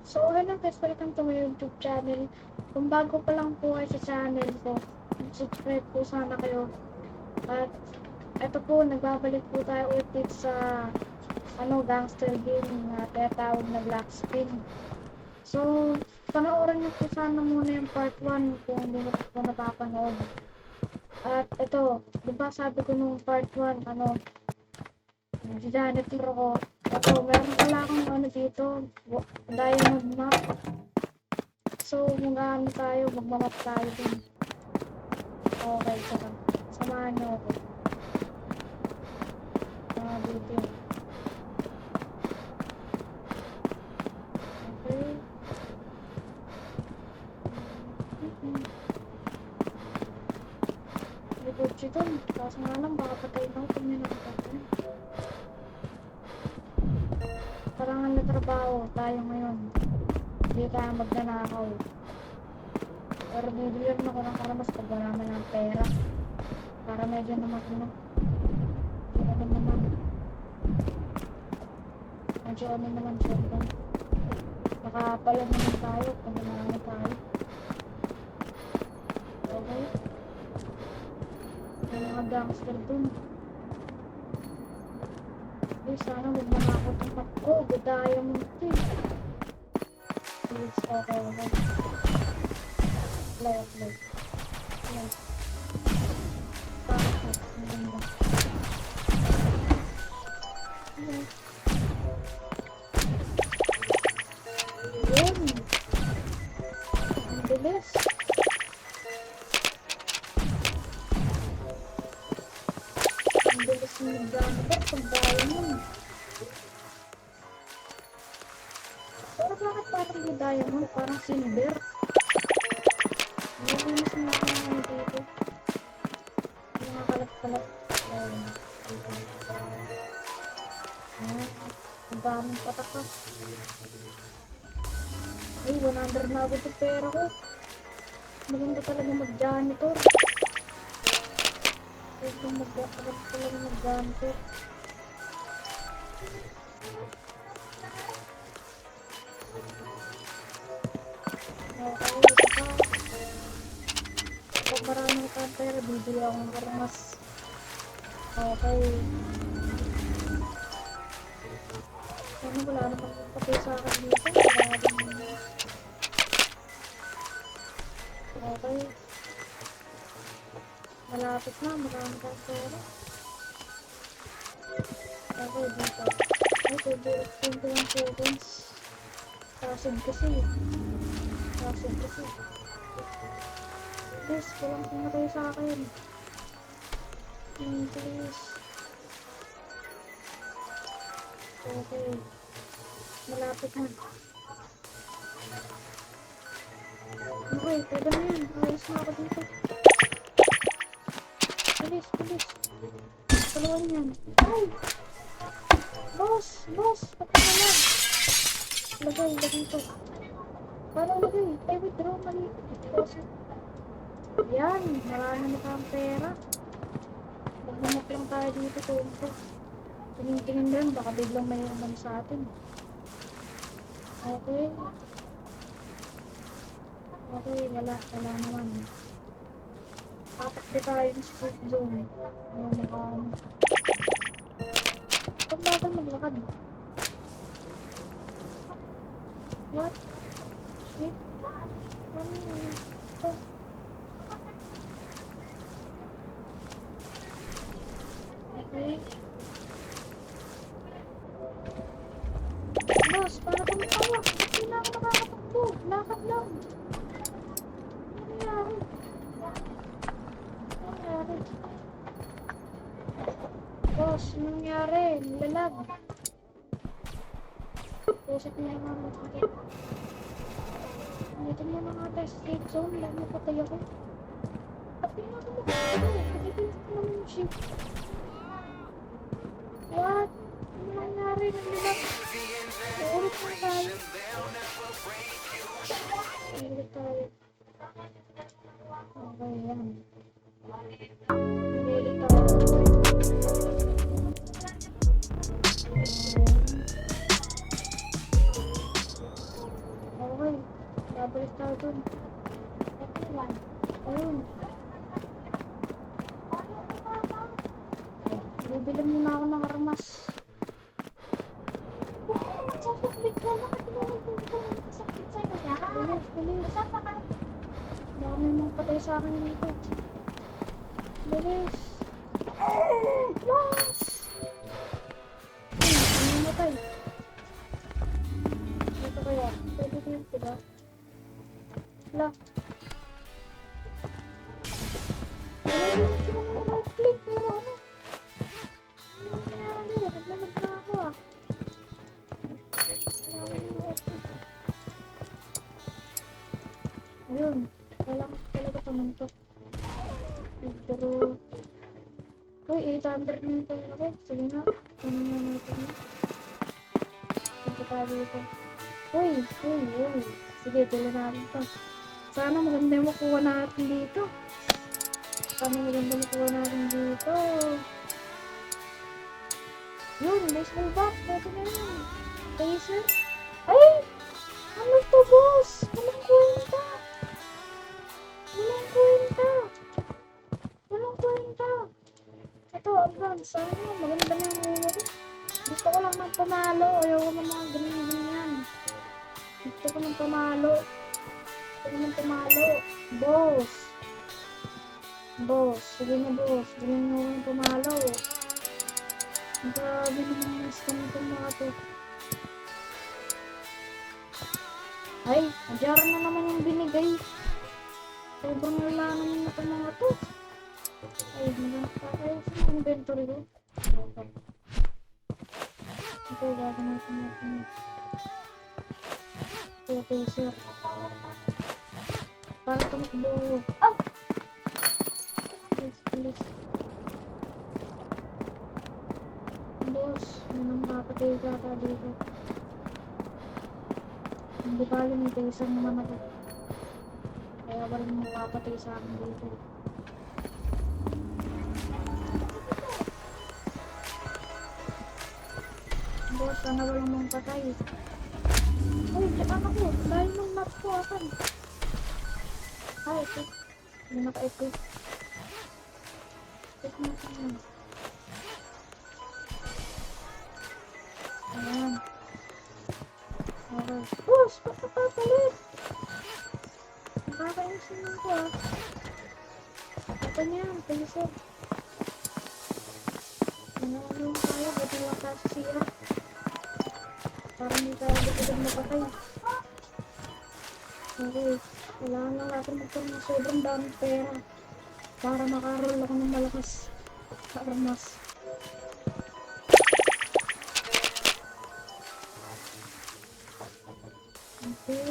So, hello guys, welcome to my YouTube channel. Kung bago pa lang po kayo sa channel ko, subscribe po sana kayo. At ito po, nagbabalik po tayo ulit dito sa gangster game na tinatawag na Black Spin. So, panoorin niyo po sana muna yung part 1 kung hindi mo po napapanood. At ito, diba sabi ko nung part 1, janitor ko. Ito, meron pala akong dito, diamond map. So, magmamap tayo din. Okay, saka. Samahan niyo ako. Dito. Okay. May kotse dun. Kaso nga lang, baka patayin ako kung may nakapatay. Parang ang natrabaho tayo ngayon. Hindi tayo magnanakaw. Pero bibigyan ako ng karamas pag wala naman ng pera. Para medyo naman naman. Medyo naman syempre. Nakapala naman tayo kung marami tayo. Okay. May mga gangster dun. Sana magmanakot ang map ko. Gudaya mo ito eh. Please, okay. Play. Bakit? Ang ganda. Yun. Ang bilis. Ang bilis mo naggamit pag daya mo. Pero bakit parang di diamond? Parang silver. Hindi mas nakakaya dito. Mga kalat-kalat. Ang daming pataka. Ay, 100 na agad yung pera ko. Maganda talaga mag-janitor. Maganda talaga mag-janitor. Pag marami ka pera, bibili ako ng karmas. Okay. Wala naman pati sa akin dito. Okay. Malapit na, marami ka pera. Okay, dito. Okay, 21 seconds. Kasig kasi. Please, walang pumatay sa akin. Please. Okay. Malapit na. Okay, pwede na yan. Ayos na ako dito. Bilis. Paluan yan. Ay! Boss! Pati na lang. Lagay ito. Paano lagay? Ay, withdraw mali. Yan, marami na kang pera. Magmamap lang tayo dito, tonto. Tingin rin, baka biglang may naman sa atin. Okay, wala naman. Patakti tayo yung split zone. Kung bagal maglakad. What? Wait. Okay. Boss, para kami tawa. Hindi na ako nakakatakbo. Lakad lang. Ano nangyari? Boss, ano nangyari? Nilalag. Reset mo yung mga makakit. Ito mo mga test safe zone. Lang napatay ako. Pati na ako makakit. Pagkikilit ko naman yung ship. What? Ano nangyari? Nilalag. Ulit na tayo. Okay, yan. Ulit tayo. Babalik tayo dun. Ayun. Bibili muna ako ng armas. Bilis, bilis. Baka may mga patay sa akin dito. Bilis. Bilis. Ano namatay? Ito kaya. Pwede din, diba? Wala. Click, pero ano? Ano nangyari? Naglalag na ako ah. Ayun. Kailangan ko talaga tumuntok. Pero... Uy, 800 na ito ako. Sige na. Ano na natin na? Punta tayo dito. Uy. Sige, tuloy natin ito. Sana maganda yung makuha natin dito. Yun, baseball bat. Pwede na yun. Taser. Ay! Ano to, boss? Walang kwenta. Ito, advance. Sana maganda na yung ulo ko. Gusto ko lang ng panalo. Ayaw ko ng mga ganyan. Gusto ko ng panalo. Boss, sige na boss. Galing mo yung pumalo. Grabe naman yung scam itong mga to. Ay, jar na naman yung binigay. Sobrang wala naman na itong mga to. Ay, nakakayos yung inventory ko. Ito, gagamitin natin. Okay, sir. Para tumakbo. Please. Boss, may makapatay ka pa dito. Hindi pala may taser naman ako. Kaya walang makapatay sa akin dito. Boss, sana walang mong patay. Uy, diyan ako. Dahil nung map ko akan. Ay, ito. Hindi naka-equip. Check natin yun. Ayan. Okay. Boss, pagkakapalit. Nakakaisin mo ko ah. Ito niya, taser. Nangalong tayo, buti lang tayo sa CR. Para hindi tayo biglang mapatay. Okay. Kailangan lang natin magkaroon ng sobrang daming pera. Para makaroon ako ng malakas sa armas. Okay.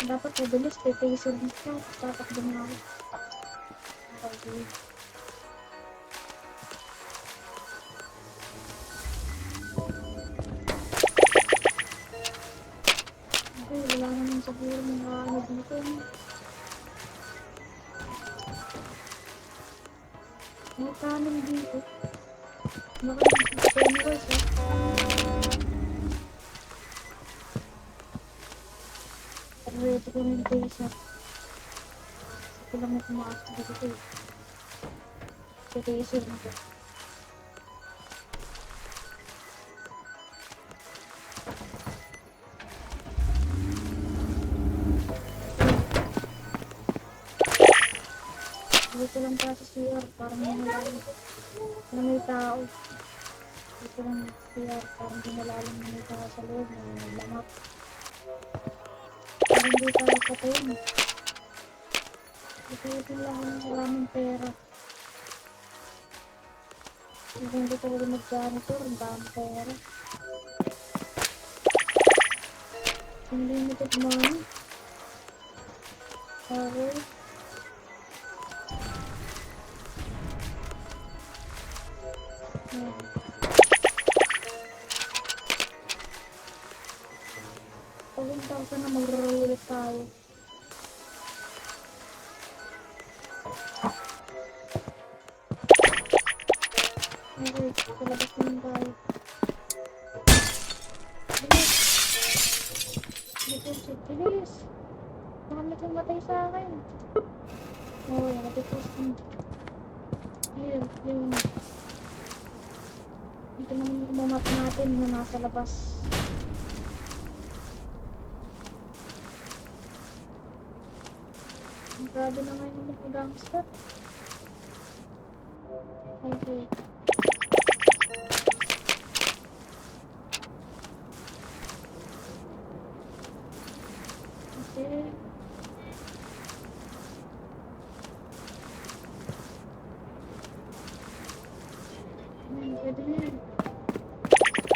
Dapat mabilis, taser dito. Tatakbo na ako. Okay. Wala naman siguro mga ano dito. May kanin dito. Baka naman sa cameras eh. Ready ko na yung taser. Ito lang may tumakas ko dito eh. Sa taser nito. Dito lang tayo sa CR para malalim na may tao. Dito lang sa CR para hindi malalim na may tao sa loob na may lamap. Para hindi tayo patayin. Dito lang ang maraming pera. Hindi talaga mag-janitor, ang daming pera. Unlimited money. Okay. Pagpunta ko na mag-roll tayo. Okay. Sa labas naman tayo. Bilis! Deposit, bilis! Baka may kumatay sa akin. Oo, deposit. Yung ito naman yung map natin na nasa labas. Grabe na ngayon yung mga gangster. Okay. Okay. Pwede na yan.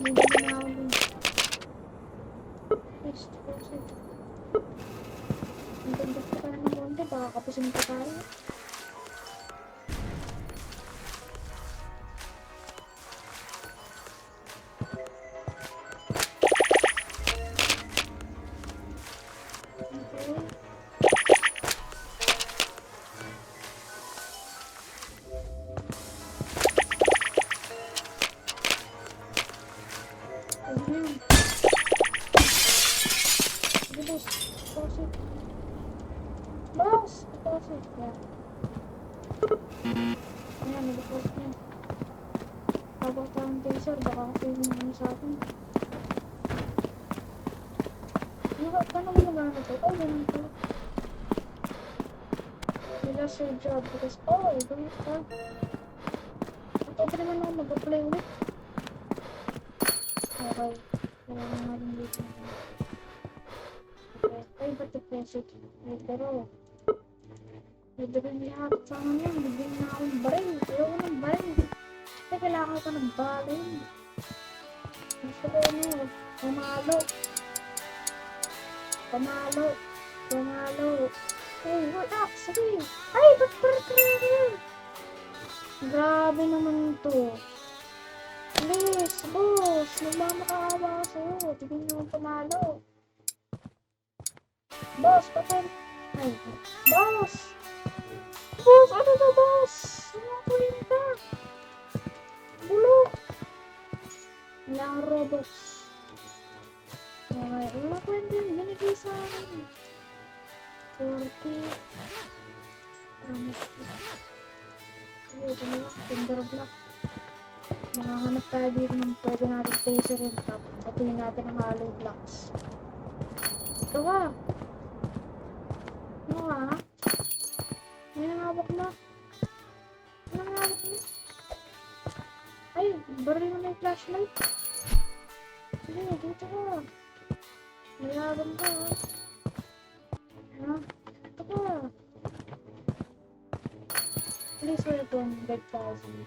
Hindi na ako dun. Next, proceed. Ang ganda pa tayo ng konti, baka kapusin pa tayo. Okay. Pwede na yan. Bilis, proceed. Boss! Proceed. Yan. Ayan, nag-post niya. Habang tayong taser, baka kasi yung sa akin. Paano mo nagano to? Oh, ganun to. You lost your job because, oh, ganun ka. At okay naman ako mag-apply ulit. Okay. Wala na nga rin dito. Okay. Ay, ba't deposit? Ay, pero bibigyan niya ako sa akin yan. Bibigyan na akong baril. Ayaw ko ng baril. Kasi kailangan ko ng baril. Gusto ko ano, pamalo. Pamalo. Pamalo. Ay, wala. Sige. Ay, ba't parang grabe naman to. Please, boss. Nagmamakaawa ako sa'yo. Tignan niyo ang pamalo. Boss, patay. Ay, boss. Boss, ano na, boss? Sumakuhin ka. Bulok. Wala ang Robux. Okay, wala ko hindi. Binigay sa akin. 40. Promise ko. Sige, ito na lang. Tinder block. Makahanap tayo dito ng pwede natin taser yung top. Patuloy natin ang hollow blocks. Ito ka. Ano ka? May nangawak na. May nangawak na. Ay, baril mo na yung flashlight. Sige, dito ka. Mayroon ka, ha? Ha? Ito ka. Please weapon, bed thousand.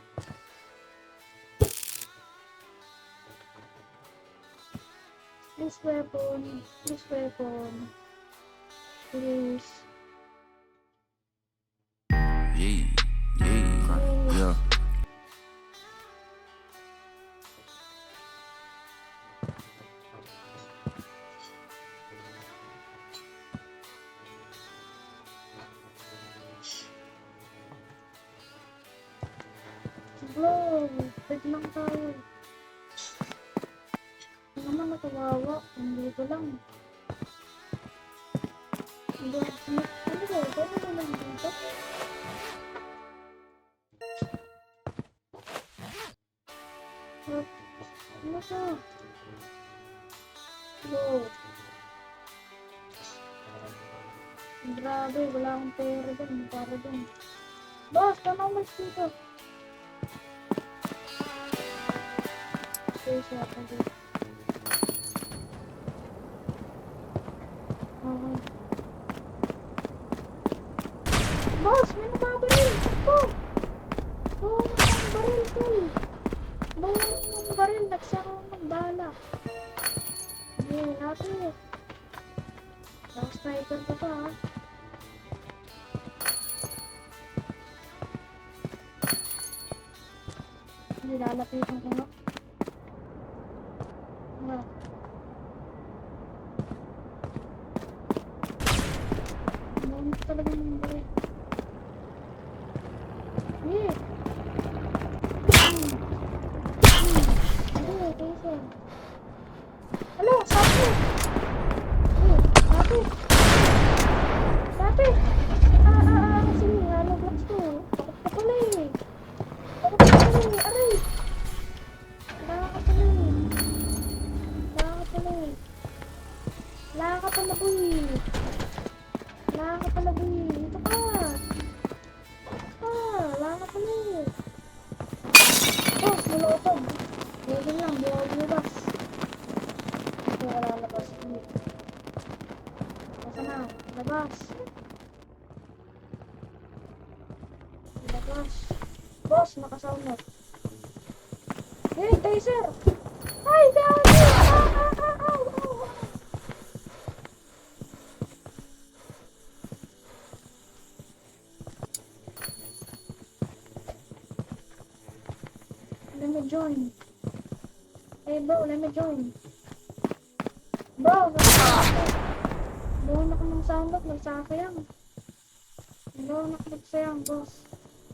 Please weapon. Please weapon. Please. Yeah, yeah. Bro, bed lang tayo. Ano naman nakawawa? Hindi ko lang. Hindi ko. Ano ba? Pwede mo lang dito? Ano ka? Bro. Grabe, wala akong pera dun. Para dun. Boss, tama umalis dito. Okay, siya ako dito. Okay. Boss, may nakabaril! Ako! Oo, may baril ko eh. Bawal yung baril, nagsaka ng bala. Hindi, natin. Naka-sniper pa pa, ha? Hindi, lalapitan ko nga. Nga. Ngunit talaga ng baril. Eh! Hello, sabi! Sabi! Sabi! Sige, ano blocks to? Takot ka pala eh. Takot ka pala eh, aray! Wala ka pala eh. Wala ka pala eh. Wala ka pala boy. Wala ka pala boy. Dito ka. Wala ka pala eh. Oh, malotog. Level lang, di ako lumabas. Ito wala labas. Basta na, labas. Labas. Boss, nakasound. Hey, taser! Ay, dami! Let me join. Hey bro, let me join. Bro, buwan ako ng sound off, nagsasayang. Buwan ako nagsayang, boss.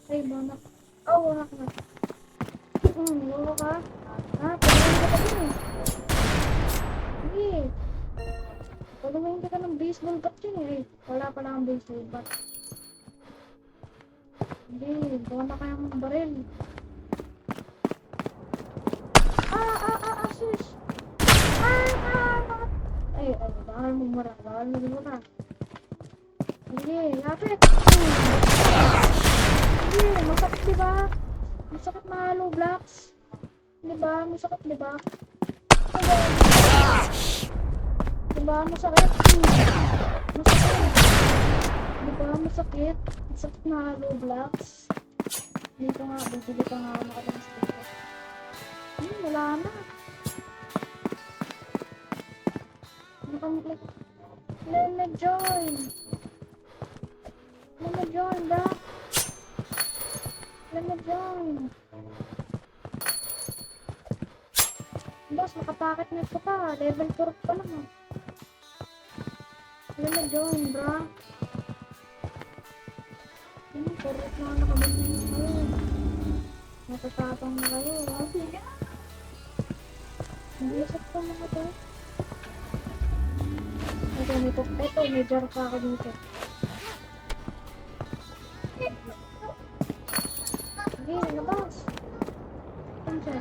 Hey, buwan ako. Oh, buwan ako na. Buwan ka? Ha? Pagawin ka pa din eh. Hindi. Pagawin ka ng baseball bat yun eh. Wala pala ang baseball bat. Hindi, buwan na kayang baril. Sis! Ay, bawal mo mura. Hindi, lapit! Hindi, masakit diba? Masakit mahalo blocks. Diba? Masakit diba? Diba? Masakit? Masakit. Diba? Masakit? Masakit mahalo blocks. Dito nga, bibili ka nga ako nakatamas dito. Wala na. Let me join. Let me join, bro. Let me join. Boss, nakapakit na ito pa. Level 4 pa lang. Let me join, bro. Correct na nakabalik na kayo. Natatapang na kayo. Nag-iisip ko mga to. Ito, may jar pa ako dito. Sige, labas. Saan siya?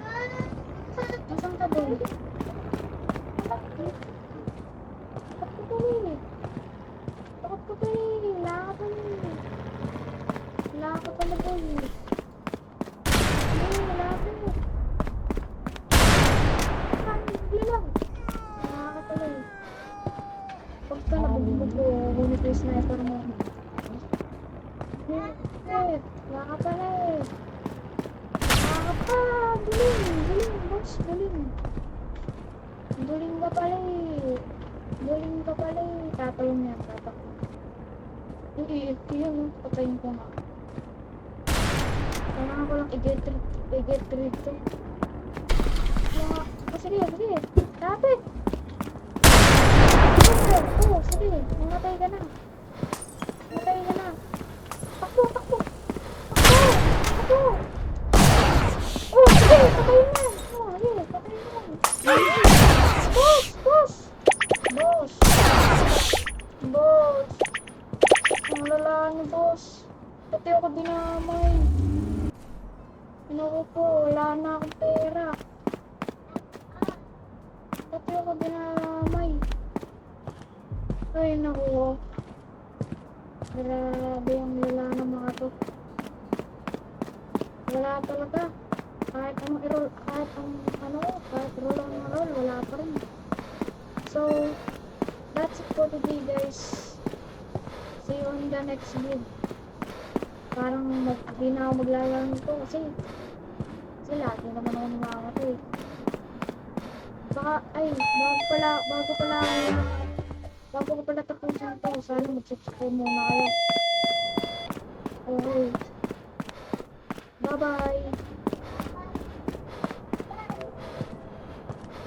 Nasaan ka boy? Takot ko pala. Takot ko pala. Wala ka pala. Wala ka pala boy. Ay, wala ka pala. Pagka nabubog ko, ngunit yung sniper mo. Wala ka pala eh. Wala ka pa. Duling, boss, duling. Duling ka pala eh. Duling ka pala eh. Tatalong yan, tatalong. Yung EFT yun, patayin ko nga. Kailangan ko lang i-get rid to. Sige, tapit! Sige, mamatay ka na. Takbo! Oh, sige, patayin na. Sige, patayin na. Boss! Ang lala niyo, boss. Pati ako dinamay. Naku po, wala na akong pera. Pati ako dinamay. Ay, naku. Grabe ang lala ng mga to. Wala talaga. Kahit roll ang roll, wala pa rin. So, that's it for today, guys. See you on the next video. Parang di na ako maglalaro nito kasi lagi naman ako namamatay. Baka, bago ko pala tapusin ito, sana mag-subscribe muna kayo. Okay. Bye-bye.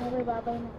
Okay, bye-bye na.